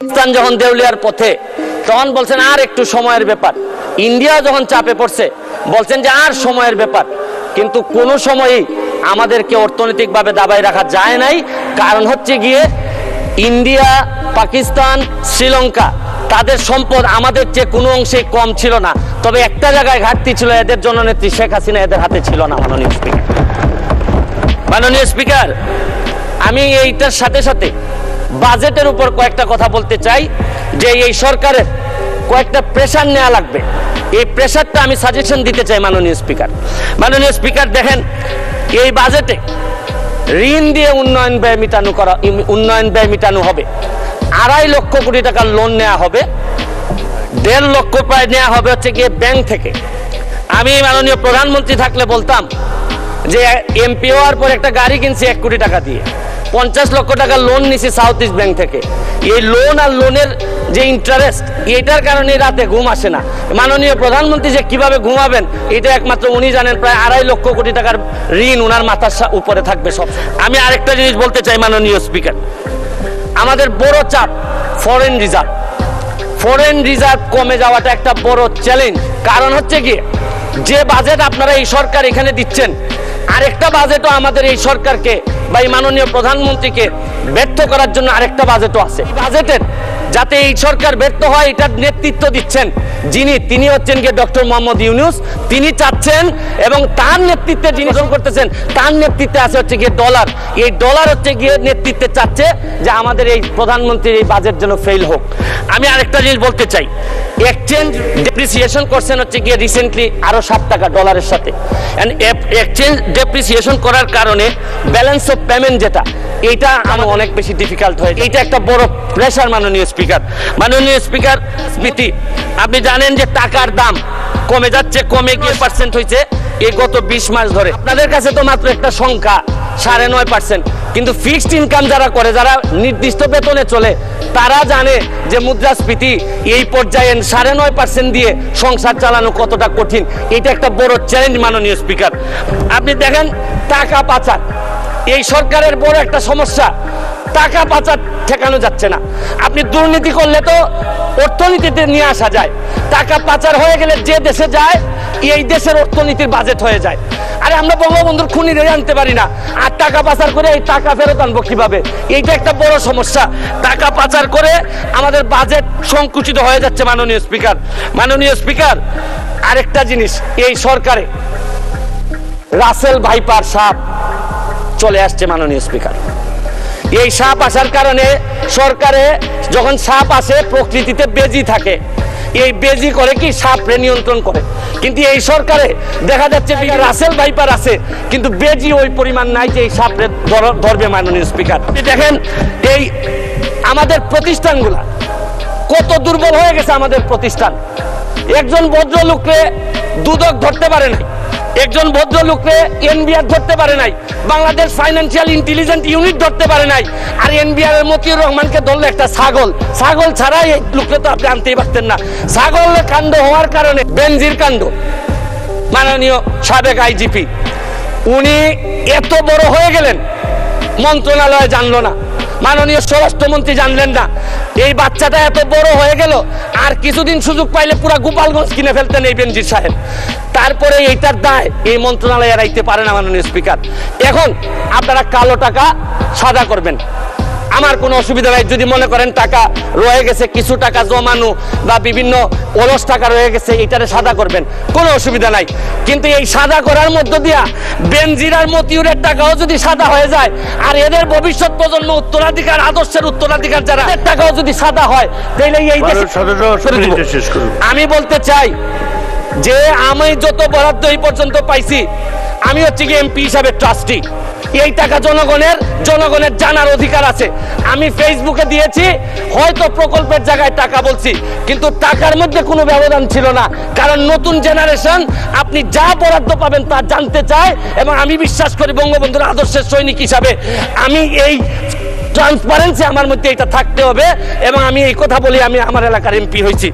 পাকিস্তান যখন দেউলিয়ার পথে তখন বলছেন আর একটু সময়ের ব্যাপার। ইন্ডিয়া যখন চাপে পড়ছে বলছেন যে আর সময়ের ব্যাপার। কিন্তু কোনো সময়ই আমাদেরকে অর্থনৈতিকভাবে দাবায় রাখা যায় নাই। কারণ হচ্ছে গিয়ে ইন্ডিয়া, পাকিস্তান, শ্রীলঙ্কা তাদের সম্পদ আমাদের চেয়ে কোনো অংশে কম ছিল না। তবে একটা জায়গায় ঘাটতি ছিল, এদের জননেত্রী শেখ হাসিনা এদের হাতে ছিল না। মাননীয় স্পিকার, আমি এইটার সাথে সাথে বাজেটের উপর কয়েকটা কথা বলতে চাই যে এই সরকারের কয়েকটা প্রেশার নেওয়া লাগবে। এই প্রেশারটা আমি সাজেশন দিতে চাই মাননীয় স্পিকার। দেখেন, এই বাজেটে ঋণ দিয়ে উন্নয়ন ব্যয় মেটানো হবে। 2.5 লক্ষ কোটি টাকার লোন নেওয়া হবে। 1.5 লক্ষ প্রায় নেওয়া হবে হচ্ছে গিয়ে ব্যাংক থেকে। আমি মাননীয় প্রধানমন্ত্রী থাকলে বলতাম যে এমপি হওয়ার পর একটা গাড়ি কিনছি 1 কোটি টাকা দিয়ে, 50 লক্ষ টাকা লোন নিছি সাউথ ইস্ট ব্যাংক থেকে। এই লোন আর লোনের যে ইন্টারেস্ট, এটার কারণে রাতে ঘুম আসে না। মাননীয় প্রধানমন্ত্রী যে কিভাবে ঘুমাবেন এটা একমাত্র উনি জানেন। প্রায় 2.5 লক্ষ কোটি টাকার ঋণ উনার মাথার উপরে থাকবে সব। আমি আরেকটা জিনিস বলতে চাই মাননীয় স্পিকার, আমাদের বড় চাপ ফরেন রিজার্ভ কমে যাওয়াটা একটা বড় চ্যালেঞ্জ। কারণ হচ্ছে কি, যে বাজেট আপনারা এই সরকার এখানে দিচ্ছেন, আরেকটা বাজেটও আমাদের এই সরকারকে বা এই মাননীয় প্রধানমন্ত্রীকে ব্যর্থ করার জন্য আরেকটা বাজেটও আছে। বাজেটের যাতে এই সরকার ব্যর্থ হয় এটার নেতৃত্ব দিচ্ছেন তিনি হচ্ছেন গিয়ে ডক্টর মোহাম্মদ ইউনূস। তিনি চাচ্ছেন এবং তার নেতৃত্বে যিনি করতেছেন তার নেতৃত্বে আছে হচ্ছে গিয়ে ডলার। এই ডলার হচ্ছে গিয়ে নেতৃত্বে চাচ্ছে যে আমাদের এই প্রধানমন্ত্রীর এই বাজেট যেন ফেল হোক। আমি আরেকটা জিনিস বলতে চাই, এক্সচেঞ্জ ডেপ্রিসিয়েশন করছেন হচ্ছে গিয়ে রিসেন্টলি আরো 7 টাকা ডলারের সাথে। এক্সচেঞ্জ ডেপ্রিসিয়েশন করার কারণে ব্যালেন্স অফ পেমেন্ট যেটা, এইটা আমার অনেক বেশি ডিফিকাল্ট হয়ে, এইটা একটা বড় প্রেশার। মাননীয় স্পিকার, স্মৃতি আপনি জানেন যে টাকার দাম কমে যাচ্ছে, কমে গিয়ে % হয়েছে এই গত 20 মাস ধরে। আপনাদের কাছে তো মাত্র একটা সংখ্যা 9.5%, কিন্তু ফিক্সড ইনকাম যারা করে, যারা নির্দিষ্ট বেতনে চলে, তারা জানে যে মুদ্রাস্ফীতি এই পর্যায়ে 9.5% দিয়ে সংসার চালানো কতটা কঠিন। এটা একটা বড় চ্যালেঞ্জ মাননীয় স্পিকার। আপনি দেখেন টাকা পাচার এই সরকারের বড় একটা সমস্যা। টাকা পাচার ঠেকানো যাচ্ছে না। আপনি দুর্নীতি করলে তো অর্থনীতিতে নিয়ে আসা যায়, টাকা পাচার হয়ে গেলে যে দেশে যায় এই দেশের অর্থনীতির বাজেট হয়ে যায়। আরে আমরা বঙ্গবন্ধুর খুনিদের আনতে পারি না, আর টাকা পাচার করে এই টাকা ফেরত আনবো কিভাবে? এইটা একটা বড় সমস্যা। টাকা পাচার করে আমাদের বাজেট সংকুচিত হয়ে যাচ্ছে মাননীয় স্পিকার। আরেকটা জিনিস, এই সরকারে রাসেল ভাইপার সাপ চলে আসছে মাননীয় স্পিকার। এই সাপ আসার কারণে সরকারে যখন সাপ আসে প্রকৃতিতে বেজি থাকে, এই বেজি করে কি সাপরে নিয়ন্ত্রণ করে। কিন্তু এই সরকারে দেখা যাচ্ছে রাসেল ভাইপার আছে কিন্তু বেজি ওই পরিমাণ নাই যে এই সাপরে ধরবে। মাননীয় স্পিকার, দেখেন এই আমাদের প্রতিষ্ঠানগুলা কত দুর্বল হয়ে গেছে। আমাদের প্রতিষ্ঠান, একজন ভদ্রলোককে দুদক ধরতে পারে নাই, একজন ভদ্রলোককে এনবিআর ধরতে পারে নাই, বাংলাদেশ ফাইন্যান্সিয়াল ইন্টেলিজেন্স ইউনিট ধরতে পারে নাই। আর এনবিআর এর মতিউর রহমানকে ধরলে একটা ছাগল ছাড়াই এই লোককে তো আপনি আনতেই পারতেন না। ছাগলের কাণ্ড হওয়ার কারণে বেনজির কাণ্ড, মাননীয় সাবেক আইজিপি উনি এত বড় হয়ে গেলেন, মন্ত্রণালয় জানলো না, মাননীয় স্বরাষ্ট্রমন্ত্রী জানলেন না। এই বাচ্চাটা এত বড় হয়ে গেল, আর কিছুদিন সুযোগ পাইলে পুরা গোপালগঞ্জ কিনে ফেলতেন এই বেনজির সাহেব। তারপরে এইটার দায় এই মন্ত্রণালয় এড়াইতে পারে না মাননীয় স্পিকার। এখন আপনারা কালো টাকা সাদা করবেন, আমার কোনো অসুবিধা নাই। যদি মনে করেন টাকা রয়ে গেছে, কিছু টাকা জমানো বা বিভিন্ন অলস টাকা রয়ে গেছে, এইটারে সাদা করবেন, কোনো অসুবিধা নাই। কিন্তু এই সাদা করার মধ্য দিয়া বেনজির আর মতিউরের টাকাও যদি সাদা হয়ে যায়, আর এদের ভবিষ্যৎ প্রজন্ম উত্তরাধিকার, আদর্শের উত্তরাধিকার যারা, এদের টাকাও যদি সাদা হয়, তাহলে এই আমি বলতে চাই যে আমি যত বরাদ্দ এই পর্যন্ত পাইছি, আমি হচ্ছে কি এমপি হিসাবে ট্রাস্টি। এই টাকা জনগণের জানার অধিকার আছে। আমি ফেসবুকে দিয়েছি, হয়তো প্রকল্পের জায়গায় টাকা বলছি, কিন্তু টাকার মধ্যে কোনো ব্যবধান ছিল না। কারণ নতুন জেনারেশন আপনি যা বরাদ্দ পাবেন তা জানতে চায়, এবং আমি বিশ্বাস করি বঙ্গবন্ধুর আদর্শের সৈনিক হিসাবে আমি এই ট্রান্সপারেন্সি আমার মধ্যে এটা থাকতে হবে, এবং আমি এই কথা বলি আমি আমার এলাকার এমপি হয়েছি।